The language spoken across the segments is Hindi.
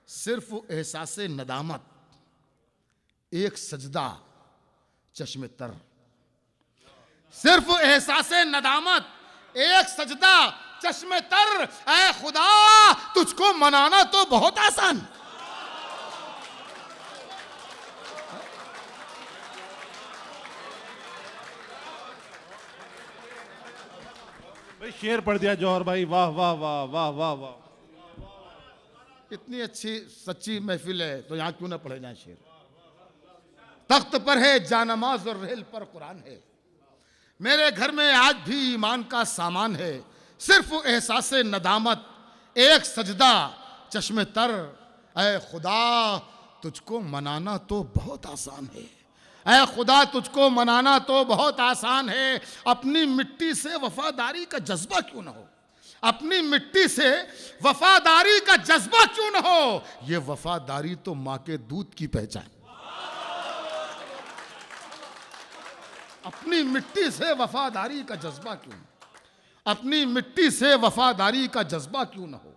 सिर्फ एहसासे नदामत, एक सजदा चश्मे तर। सिर्फ एहसासे नदामत, एक सजदा चश्मे तर। ऐ खुदा तुझको मनाना तो बहुत आसान। भाई शेर पढ़ दिया जौहर भाई, वाह वाह वाह वाह वाह वाह। इतनी अच्छी सच्ची महफिल है तो यहां क्यों ना पढ़े जाए शेर। तख्त पर है जानमाज और रेल पर कुरान है, मेरे घर में आज भी ईमान का सामान है। सिर्फ एहसासे नदामत, एक सजदा चश्मे तर। ऐ खुदा तुझको मनाना तो बहुत आसान है। ऐ खुदा तुझको मनाना तो बहुत आसान है। अपनी मिट्टी से वफादारी का जज्बा क्यों ना हो, अपनी मिट्टी से वफादारी का जज्बा क्यों ना हो। ये वफादारी तो मां के दूध की पहचान। अपनी मिट्टी से वफादारी का जज्बा क्यों, अपनी मिट्टी से वफादारी का जज्बा क्यों ना हो।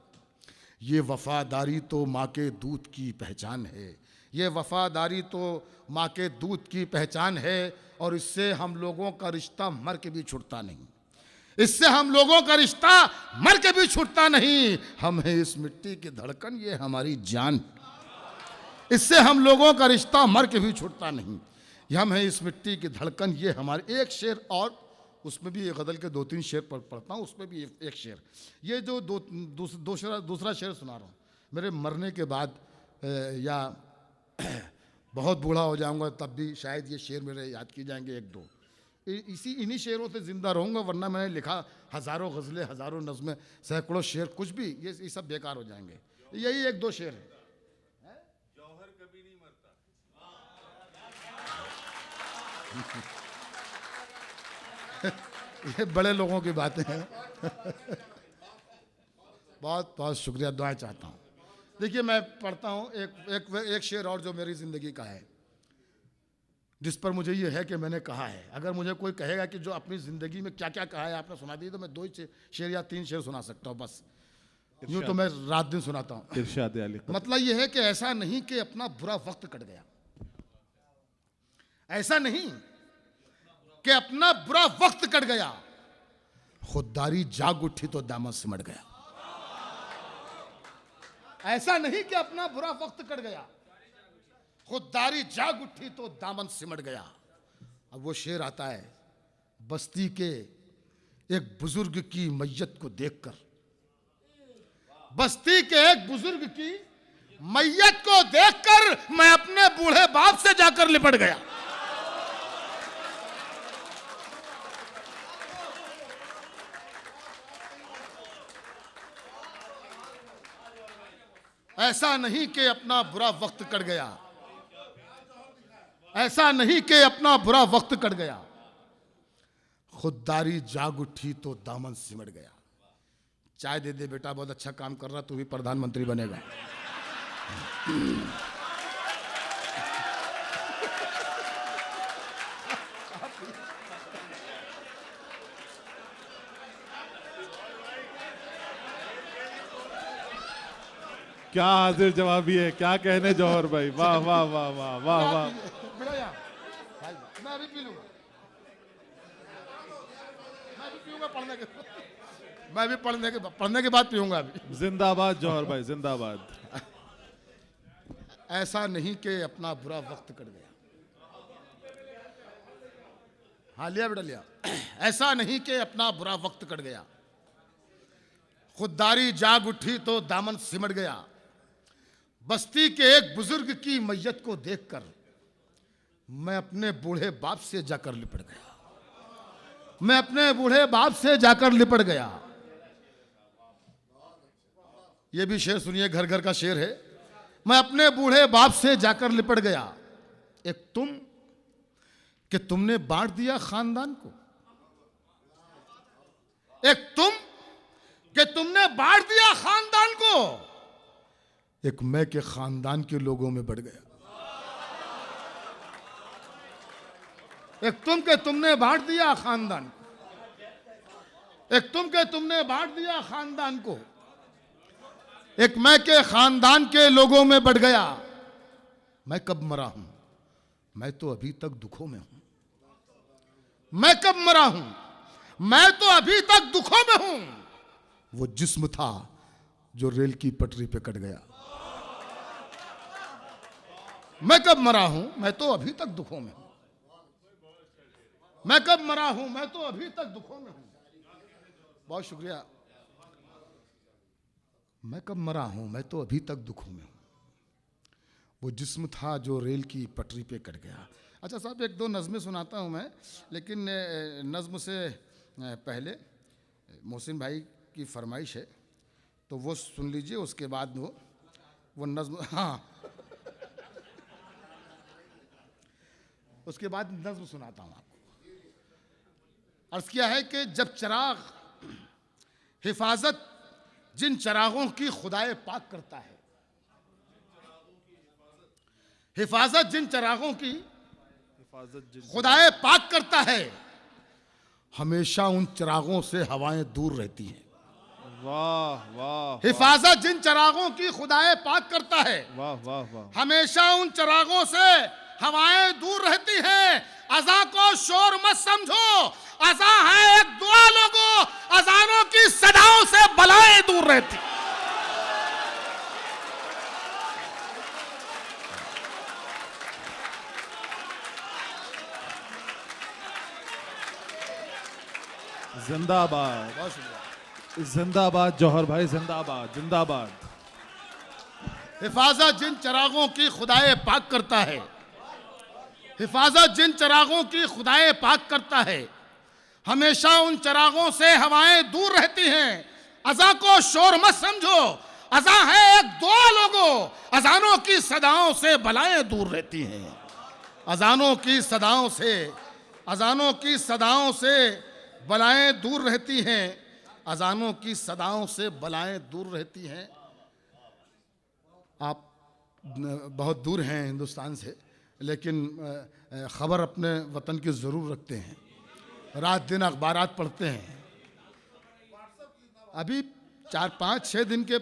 ये वफादारी तो मां के दूध की पहचान है। ये वफादारी तो मां के दूध की पहचान है। और इससे हम लोगों का रिश्ता मर के भी छूटता नहीं, इससे हम लोगों का रिश्ता मर के भी छूटता नहीं। हम हैं इस मिट्टी की धड़कन, ये हमारी जान। इससे हम लोगों का रिश्ता मर के भी छूटता नहीं। हम हैं इस मिट्टी की धड़कन, ये हमारे। एक शेर और, उसमें भी गज़ल के 2-3 शेर पढ़ता हूँ, उसमें भी एक शेर। ये जो दूसरा शेर सुना रहा हूँ, मेरे मरने के बाद या बहुत बूढ़ा हो जाऊंगा तब भी शायद ये शेर मेरे याद किए जाएंगे 1-2। इन्हीं शेरों से जिंदा रहूंगा, वरना मैंने लिखा हज़ारों गज़लें, हज़ारों नज़में, सैकड़ों शेर, कुछ भी ये सब बेकार हो जाएंगे। यही 1-2 शेर है। जौहर कभी नहीं मरता। ये बड़े लोगों की बातें हैं। बहुत बहुत शुक्रिया, दुआएं चाहता हूँ। देखिए मैं पढ़ता हूँ एक शेर और जो मेरी ज़िंदगी का है, जिस पर मुझे ये है कि मैंने कहा है। अगर मुझे कोई कहेगा कि जो अपनी ज़िंदगी में क्या क्या कहा है आपने सुना दी, तो मैं 2 ही शेर या 3 शेर सुना सकता हूँ बस। यूँ तो मैं रात दिन सुनाता हूँ। इरशाद अली। मतलब ये है कि ऐसा नहीं कि अपना बुरा वक्त कट गया, ऐसा नहीं कि अपना बुरा वक्त कट गया, खुददारी जाग उठी तो दामन सिमट गया। ऐसा नहीं कि अपना बुरा वक्त कट गया, खुददारी जाग उठी तो दामन सिमट गया। अब वो शेर आता है, बस्ती के एक बुजुर्ग की मैयत को देखकर, बस्ती के एक बुजुर्ग की मैयत को देखकर मैं अपने बूढ़े बाप से जाकर लिपट गया। ऐसा नहीं कि अपना बुरा वक्त कट गया, ऐसा नहीं कि अपना बुरा वक्त कट गया, खुददारी जाग उठी तो दामन सिमट गया। चाय दे दे बेटा, बहुत अच्छा काम कर रहा, तू भी प्रधानमंत्री बनेगा। क्या हाजिर जवाबी है, क्या कहने जौहर भाई, वाह वाह वाह वाह वाह वाह। मैं अभी पी लूंगा, मैं भी पीऊंगा पढ़ने के, मैं भी पढ़ने के बाद पीऊंगा अभी। जिंदाबाद जौहर भाई, जिंदाबाद। ऐसा नहीं कि अपना बुरा वक्त कट गया। हाँ लिया बेटा लिया। ऐसा नहीं कि अपना बुरा वक्त कट गया, खुददारी जाग उठी तो दामन सिमट गया। बस्ती के एक बुजुर्ग की मैयत को देखकर मैं अपने बूढ़े बाप से जाकर लिपट गया। मैं अपने बूढ़े बाप से जाकर लिपट गया। ये भी शेर सुनिए, घर घर का शेर है। मैं अपने बूढ़े बाप से जाकर लिपट गया। एक तुम कि तुमने बांट दिया खानदान को, एक तुम कि तुमने बांट दिया खानदान को, एक मैं के खानदान के लोगों में बढ़ गया। एक तुम के तुमने बांट दिया खानदान, एक तुम के तुमने बांट दिया खानदान को, एक मैं के खानदान के लोगों में बढ़ गया। मैं कब मरा हूं, मैं तो अभी तक दुखों में हूं। मैं कब मरा हूं, मैं तो अभी तक दुखों में हूं। वो जिस्म था जो रेल की पटरी पे कट गया। मैं कब मरा हूं, मैं तो अभी तक दुखों में हूं। मैं कब मरा हूं, मैं तो अभी तक दुखों में हूं। बहुत शुक्रिया। मैं कब मरा हूं, मैं तो अभी तक दुखों में हूं। वो जिस्म था जो रेल की पटरी पे कट गया। अच्छा साहब, एक दो नज़में सुनाता हूं मैं, लेकिन नज़्म से पहले मोहसिन भाई की फरमाइश है तो वो सुन लीजिए, उसके बाद वो नज़्म, हाँ, उसके बाद नज़्म सुनाता हूं आपको। अर्ज़ किया है कि जब चिराग, हिफाजत जिन चिरागों की खुदाए पाक करता है, हिफाजत जिन चिरागों की खुदाए पाक करता है, हमेशा उन चिरागों से हवाएं दूर रहती हैं। वाह वाह। हिफाजत जिन चिरागों की खुदाए पाक करता है, वाह वाह वाह। हमेशा उन चिरागों से हवाएं दूर रहती हैं। अज़ा को शोर मत समझो, अज़ा है एक दुआ लोगों, अज़ानों की सदाओं से बलाएं दूर रहती। जिंदाबाद, जिंदाबाद जौहर भाई, जिंदाबाद जिंदाबाद। हिफाजत जिन चिरागों की खुदाए पाक करता है, हिफाजत जिन चिरागों की खुदाए पाक करता है, हमेशा उन चिरागों से हवाएं दूर रहती हैं। अज़ा को शोर मत समझो, अज़ा है एक दुआ लोगों, अज़ानों की सदाओं से बलाएं दूर रहती हैं। अज़ानों की सदाओं से, अज़ानों की सदाओं से बलाएं दूर रहती हैं। अज़ानों की सदाओं से बलाएं दूर रहती हैं। आप बहुत दूर हैं हिंदुस्तान से, लेकिन ख़बर अपने वतन की ज़रूर रखते हैं, रात दिन अखबारात पढ़ते हैं। अभी 4-5-6 दिन के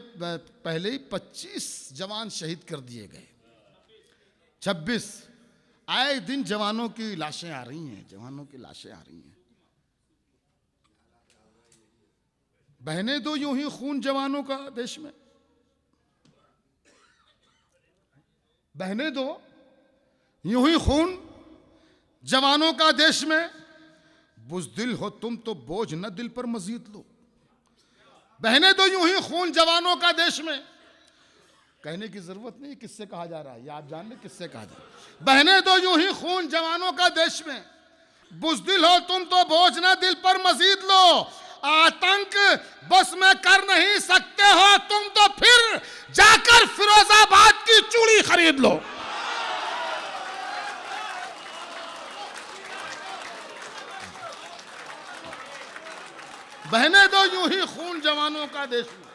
पहले ही 25 जवान शहीद कर दिए गए। 26 आए दिन जवानों की लाशें आ रही हैं, जवानों की लाशें आ रही हैं। बहने दो यूं ही खून जवानों का देश में, बहने दो यूं ही खून जवानों का देश में। बुज़दिल हो तुम तो बोझ न दिल पर मजीद लो। बहने दो यूं ही खून जवानों का देश में। कहने की जरूरत नहीं किससे कहा जा रहा है, ये आप जान लें किससे कहा जा रहा है। बहने दो यूं ही खून जवानों का देश में। बुज़दिल हो तुम तो बोझ न दिल पर मजीद लो। आतंक बस में कर नहीं सकते हो तुम तो फिर जाकर फिरोजाबाद की चूड़ी खरीद लो। बहने दो यूं ही खून जवानों का देश में,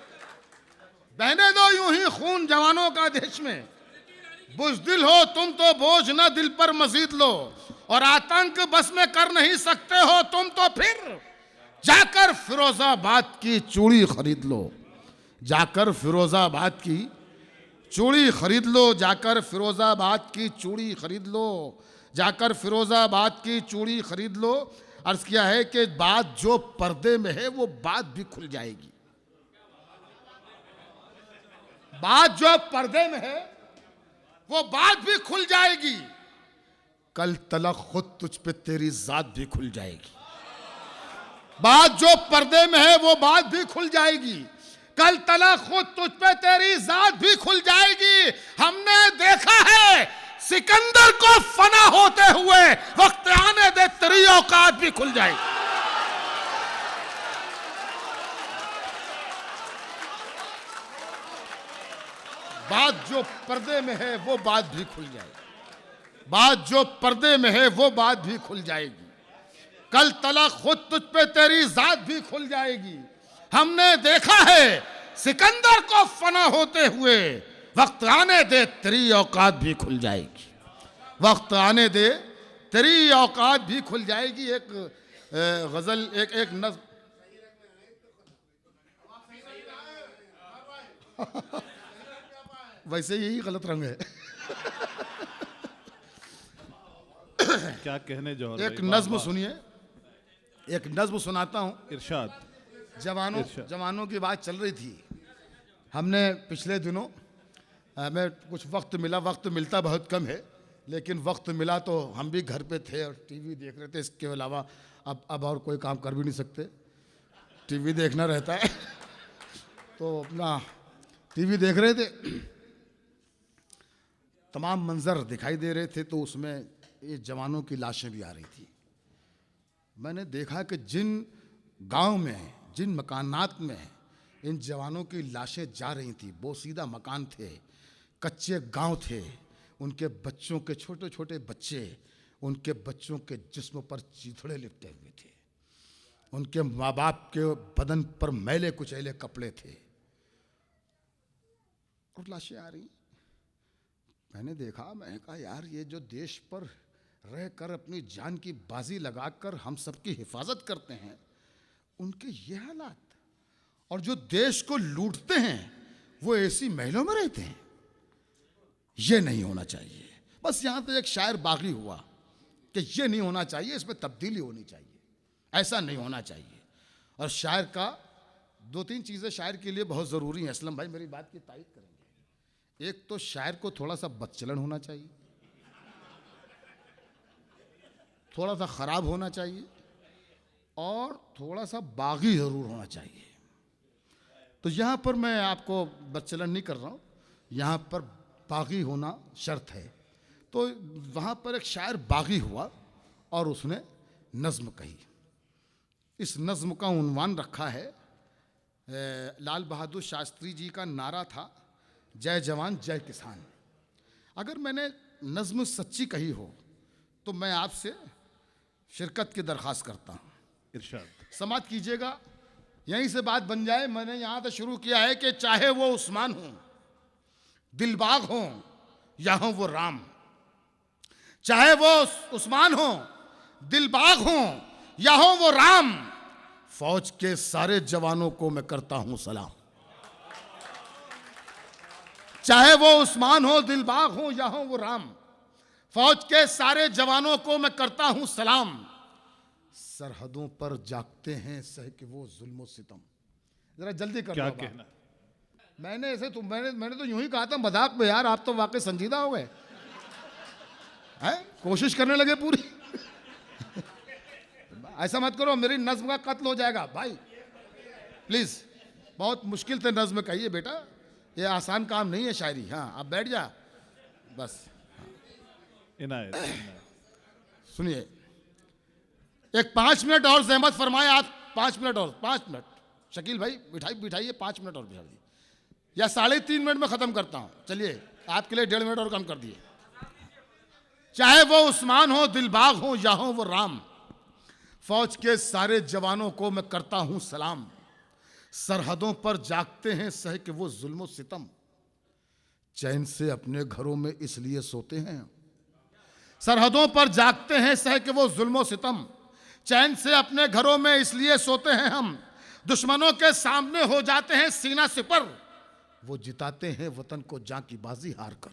बहने दो यूं ही खून जवानों का देश में। बुज़दिल हो तुम तो बोझ न दिल पर मजीद लो। और आतंक बस में कर नहीं सकते हो तुम तो फिर जाकर फिरोजाबाद की चूड़ी खरीद लो। जाकर फिरोजाबाद की चूड़ी खरीद लो। जाकर फिरोजाबाद की चूड़ी खरीद लो। जाकर फिरोजाबाद की चूड़ी खरीद लो। अर्ज किया है कि बात जो पर्दे में है वो बात भी खुल जाएगी। बात जो पर्दे में है वो बात भी खुल जाएगी। कल तलक खुद तुझ पे तेरी जात भी खुल जाएगी। बात जो पर्दे में है वो बात भी खुल जाएगी। कल तलक खुद तुझ पे तेरी जात भी खुल जाएगी। हमने देखा है सिकंदर को फना होते हुए, वक्त आने दे तेरी औकात भी खुल जाएगी। बात जो पर्दे में है वो बात भी खुल जाएगी। बात जो पर्दे में है वो बात भी खुल जाएगी। कल तलक खुद तुझ पे तेरी जात भी खुल जाएगी। हमने देखा है सिकंदर को फना होते हुए, वक्त आने दे तेरी औकात भी खुल जाएगी। वक्त आने दे तेरी औकात भी खुल जाएगी। एक गजल, एक नज़्म, वैसे यही गलत रंग है। क्या कहने जौहर एक भाई, नज्म वाह, वाह। सुनिए, एक नज्म सुनाता हूँ। इरशाद। जवानों की बात चल रही थी। हमने पिछले दिनों हमें कुछ वक्त मिला, वक्त मिलता बहुत कम है, लेकिन वक्त मिला तो हम भी घर पे थे और टीवी देख रहे थे। इसके अलावा अब और कोई काम कर भी नहीं सकते, टीवी देखना रहता है। तो अपना टीवी देख रहे थे, तमाम मंजर दिखाई दे रहे थे, तो उसमें ये जवानों की लाशें भी आ रही थी। मैंने देखा कि जिन गांव में, जिन मकानात में इन जवानों की लाशें जा रही थी, बोसीदा मकान थे, कच्चे गांव थे, उनके बच्चों के छोटे छोटे बच्चे, उनके बच्चों के जिस्म पर चीथड़े लिपटे हुए थे, उनके माँ बाप के बदन पर मैले कुचैले कपड़े थे और लाशें आ रही। मैंने देखा, मैंने कहा यार, ये जो देश पर रहकर अपनी जान की बाजी लगाकर हम सबकी हिफाजत करते हैं, उनके ये हालात, और जो देश को लूटते हैं वो ऐसी महलों में रहते हैं। ये नहीं होना चाहिए। बस यहाँ तो एक शायर बागी हुआ कि ये नहीं होना चाहिए, इसमें तब्दीली होनी चाहिए, ऐसा नहीं होना चाहिए। और शायर का दो तीन चीज़ें शायर के लिए बहुत ज़रूरी हैं। असलम भाई मेरी बात की तारीफ करेंगे। एक तो शायर को थोड़ा सा बदचलन होना चाहिए, थोड़ा सा ख़राब होना चाहिए, और थोड़ा सा बागी ज़रूर होना चाहिए। तो यहाँ पर मैं आपको बदचलन नहीं कर रहा हूँ, यहाँ पर बागी होना शर्त है। तो वहाँ पर एक शायर बागी हुआ और उसने नज़्म कही। इस नज़्म का उन्वान रखा है, लाल बहादुर शास्त्री जी का नारा था, जय जवान जय किसान। अगर मैंने नज़्म सच्ची कही हो तो मैं आपसे शिरकत की दरख्वास्त करता हूँ। इरशाद। समाप्त कीजिएगा, यहीं से बात बन जाए। मैंने यहाँ से शुरू किया है कि चाहे वो उस्मान हो, दिलबाग हो, या हो वो राम, चाहे वो उस्मान हो, दिलबाग हो, या हो वो राम, फौज के सारे जवानों को मैं करता हूं सलाम। चाहे वो उस्मान हो, दिलबाग हो, या हो वो राम, फौज के सारे जवानों को मैं करता हूं सलाम। सरहदों पर जागते हैं सह के वो जुल्म सितम। जरा जल्दी कर क्या लो कहना। मैंने मैंने तो यूं ही कहा था मजाक में। यार आप तो वाकई संजीदा हो गए हैं, कोशिश करने लगे पूरी। ऐसा मत करो, मेरी नज्म का कत्ल हो जाएगा भाई, प्लीज। बहुत मुश्किल से नज्म कहिए बेटा, ये आसान काम नहीं है शायरी। हाँ आप बैठ जा बस। इनायत। सुनिए, एक 5 मिनट और ज़हमत फरमाए आप। 5 मिनट और, 5 मिनट। शकील भाई बिठाइए 5 मिनट और बिठा दिए, या 3.5 मिनट में ख़त्म करता हूँ। चलिए आपके लिए 1.5 मिनट और कम कर दिए। चाहे वो उस्मान हो, दिलबाग हो, या हो वो राम, फौज के सारे जवानों को मैं करता हूँ सलाम। सरहदों पर जागते हैं सह के वो जुल्म सितम, चैन से अपने घरों में इसलिए सोते हैं। सरहदों पर जागते हैं सह के वो जुल्म सितम, चैन से अपने घरों में इसलिए सोते हैं हम। दुश्मनों के सामने हो जाते हैं सीना सिपर, वो जिताते हैं वतन को जां की बाजी हार कर।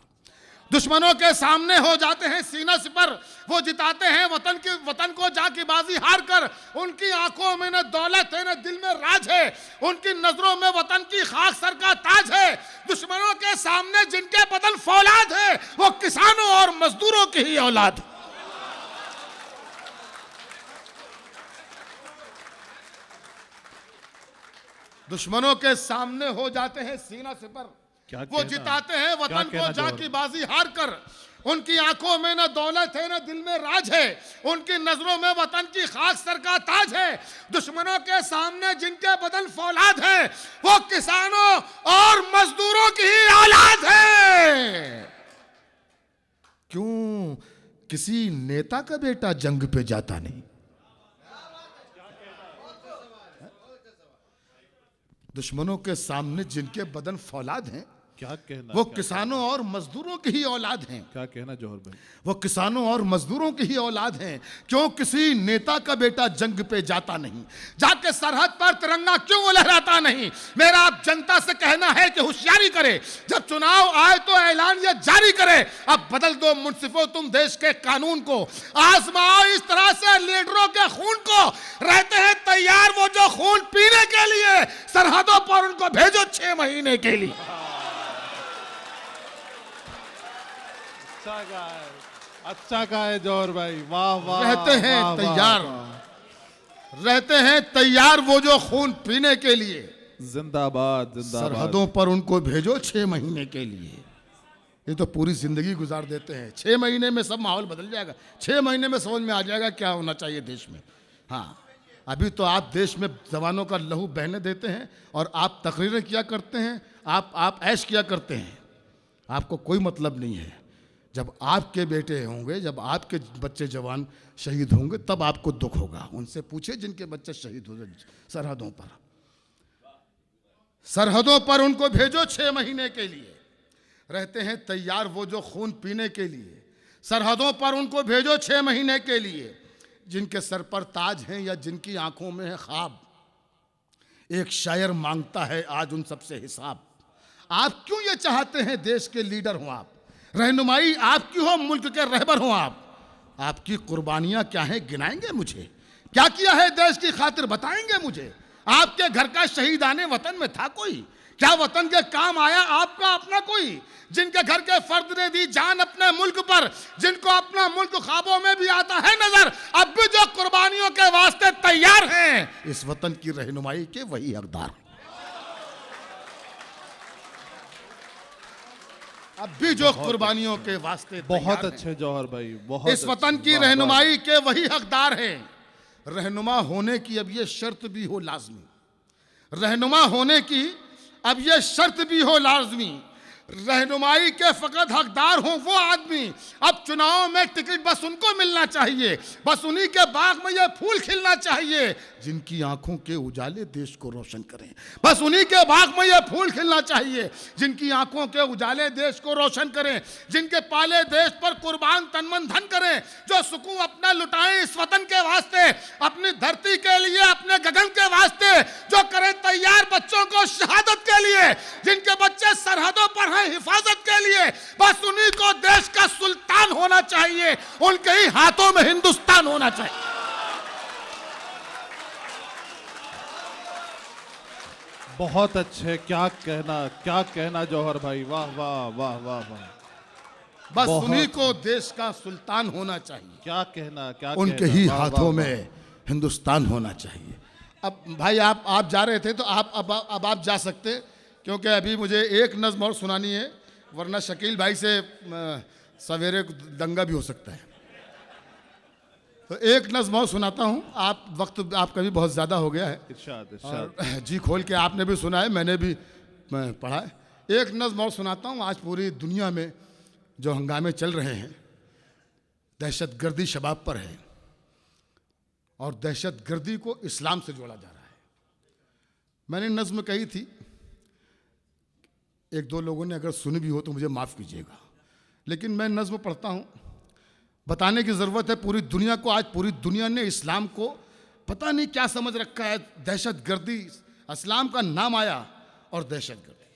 दुश्मनों के सामने हो जाते हैं सीना सिपर, वो जिताते हैं वतन को जां की बाजी हार कर। उनकी आंखों में न दौलत है न दिल में राज है, उनकी नजरों में वतन की खाक सर का ताज है। दुश्मनों के सामने जिनके बदन फौलाद है, वो किसानों और मजदूरों की ही औलाद है। दुश्मनों के सामने हो जाते हैं सीना सिपर, वो जिताते हैं वतन को जां की बाजी हार कर। उनकी आंखों में न दौलत है न दिल में राज है, उनकी नजरों में वतन की खाक सर का ताज है। दुश्मनों के सामने जिनके बदन फौलाद है, वो किसानों और मजदूरों की ही औलाद है। क्यों किसी नेता का बेटा जंग पे जाता नहीं? दुश्मनों के सामने जिनके बदन फौलाद हैं, क्या कहना, वो क्या किसानों और मजदूरों की ही औलाद हैं। क्या कहना जौहर भाई? वो किसानों और मजदूरों की ही औलाद हैं। क्यों किसी नेता का बेटा जंग पे जाता नहीं, जाके सरहद पर तिरंगा क्यों लहराता नहीं? मेरा आप जनता से कहना है कि होशियारी करे, जब चुनाव आए तो ऐलान ये जारी करे, अब बदल दो मुंसिफों तुम देश के कानून को, आजमाओ इस तरह से लीडरों के खून को, रहते हैं तैयार वो जो खून पीने के लिए, सरहदों पर उनको भेजो 6 महीने के लिए। अच्छा का है जौहर भाई, वाह वाह। रहते हैं वाह, तैयार, वाह। रहते हैं तैयार वो जो खून पीने के लिए, जिंदाबाद जिंदाबाद। सरहदों पर उनको भेजो 6 महीने के लिए। ये तो पूरी जिंदगी गुजार देते हैं, 6 महीने में सब माहौल बदल जाएगा, 6 महीने में समझ में आ जाएगा क्या होना चाहिए देश में। हाँ, अभी तो आप देश में जवानों का लहू बहने देते हैं और आप तकरीरें किया करते हैं, आप ऐश किया करते हैं, आपको कोई मतलब नहीं है। जब आपके बेटे होंगे, जब आपके बच्चे जवान शहीद होंगे, तब आपको दुख होगा। उनसे पूछे जिनके बच्चे शहीद हुए सरहदों पर। सरहदों पर उनको भेजो 6 महीने के लिए, रहते हैं तैयार वो जो खून पीने के लिए। सरहदों पर उनको भेजो 6 महीने के लिए, जिनके सर पर ताज हैं या जिनकी आंखों में है ख्वाब। एक शायर मांगता है आज उन सबसे हिसाब। आप क्यों ये चाहते हैं देश के लीडर हों आप, रहनुमाई आपकी हो, मुल्क के रहबर हो आप? आपकी कुर्बानियां क्या हैं गिनाएंगे मुझे? क्या किया है देश की खातिर बताएंगे मुझे? आपके घर का शहीदाने वतन में था कोई? क्या वतन के काम आया आपका अपना कोई? जिनके घर के फर्द ने दी जान अपने मुल्क पर, जिनको अपना मुल्क ख्वाबों में भी आता है नजर, अब भी जो कुर्बानियों के वास्ते तैयार हैं, इस वतन की रहनुमाई के वही हकदार। अब भी जो कुर्बानियों के वास्ते बहुत अच्छे जौहर भाई, बहुत इस वतन की रहनुमाई के वही हकदार हैं। रहनुमा होने की अब ये शर्त भी हो लाजमी, रहनुमा होने की अब ये शर्त भी हो लाजमी, रहनुमाई के फकत हकदार हो वो आदमी। अब चुनाव में टिकट बस उनको मिलना चाहिए, बस उन्हीं के बाग में ये फूल खिलना चाहिए जिनकी आंखों के उजाले देश को रोशन करें। बस उन्हीं के बाग में ये फूल खिलना चाहिए जिनकी आंखों के उजाले देश को रोशन करें, जिनके पाले देश पर कुर्बान तन मन धन करें, जो सुकून अपना लुटाएं इस वतन के वास्ते, अपनी धरती के लिए, अपने गगन के वास्ते, जो करें तैयार बच्चों को शहादत के लिए, जिनके बच्चे सरहदों पर हैं हिफाजत के लिए। बस उन्हीं को देश का सुल्तान होना चाहिए, उनके ही हाथों में हिंदुस्तान होना चाहिए। बहुत अच्छे, क्या कहना जौहर भाई, वाह वाह वाह वाह वाह। बस उन्हीं को देश का सुल्तान होना चाहिए, क्या कहना, क्या उनके कहना, ही वाह, हाथों वाह, में हिंदुस्तान होना चाहिए। अब भाई आप जा रहे थे तो अब आप जा सकते, क्योंकि अभी मुझे एक नज़्म और सुनानी है, वरना शकील भाई से सवेरे दंगा भी हो सकता है। तो एक नज़्म और सुनाता हूँ, आप वक्त आपका भी बहुत ज़्यादा हो गया है। इरशाद इरशाद। और जी खोल के आपने भी सुना है, मैंने भी पढ़ा है। एक नज़्म और सुनाता हूँ। आज पूरी दुनिया में जो हंगामे चल रहे हैं, दहशतगर्दी शबाब पर है और दहशतगर्दी को इस्लाम से जोड़ा जा रहा है। मैंने नज़्म कही थी, एक दो लोगों ने अगर सुनी भी हो तो मुझे माफ़ कीजिएगा, लेकिन मैं नज़्म पढ़ता हूँ। बताने की ज़रूरत है पूरी दुनिया को, आज पूरी दुनिया ने इस्लाम को पता नहीं क्या समझ रखा है। दहशतगर्दी, इस्लाम का नाम आया और दहशतगर्दी,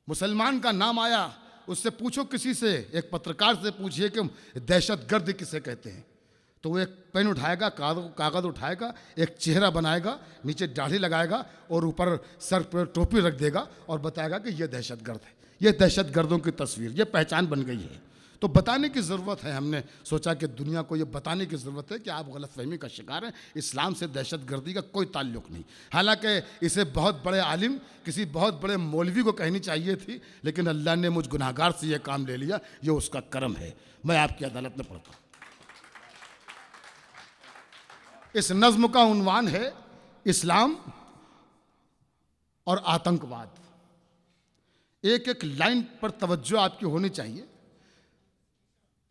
मुसलमान का नाम आया, उससे पूछो किसी से, एक पत्रकार से पूछिए कि दहशतगर्द किसे कहते हैं, तो वो एक पेन उठाएगा, कागज़ उठाएगा, एक चेहरा बनाएगा, नीचे दाढ़ी लगाएगा और ऊपर सर पर टोपी रख देगा और बताएगा कि ये दहशतगर्द है। ये दहशतगर्दों की तस्वीर, ये पहचान बन गई है। तो बताने की ज़रूरत है, हमने सोचा कि दुनिया को ये बताने की ज़रूरत है कि आप गलतफहमी का शिकार हैं, इस्लाम से दहशतगर्दी का कोई ताल्लुक़ नहीं। हालांकि इसे बहुत बड़े आलिम, किसी बहुत बड़े मौलवी को कहनी चाहिए थी, लेकिन अल्लाह ने मुझ गुनाहगार से ये काम ले लिया, ये उसका करम है। मैं आपकी अदालत में पढ़ता हूँ। इस नज़्म का उन्वान है इस्लाम और आतंकवाद। एक एक लाइन पर तवज्जो आपकी होनी चाहिए।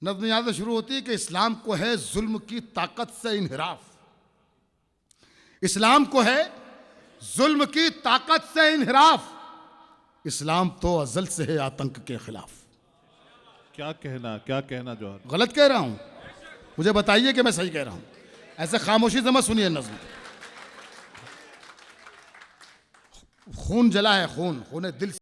नज़्म यहाँ से शुरू होती है कि इस्लाम को है जुल्म की ताकत से इनहिराफ, इस्लाम को है जुल्म की ताकत से इनहिराफ, इस्लाम तो अज़ल से है आतंक के खिलाफ। क्या कहना जौहर। गलत कह रहा हूं? मुझे बताइए कि मैं सही कह रहा हूं। ऐसे खामोशी से मत सुनिए नज़्म। खून जला है, खून दिल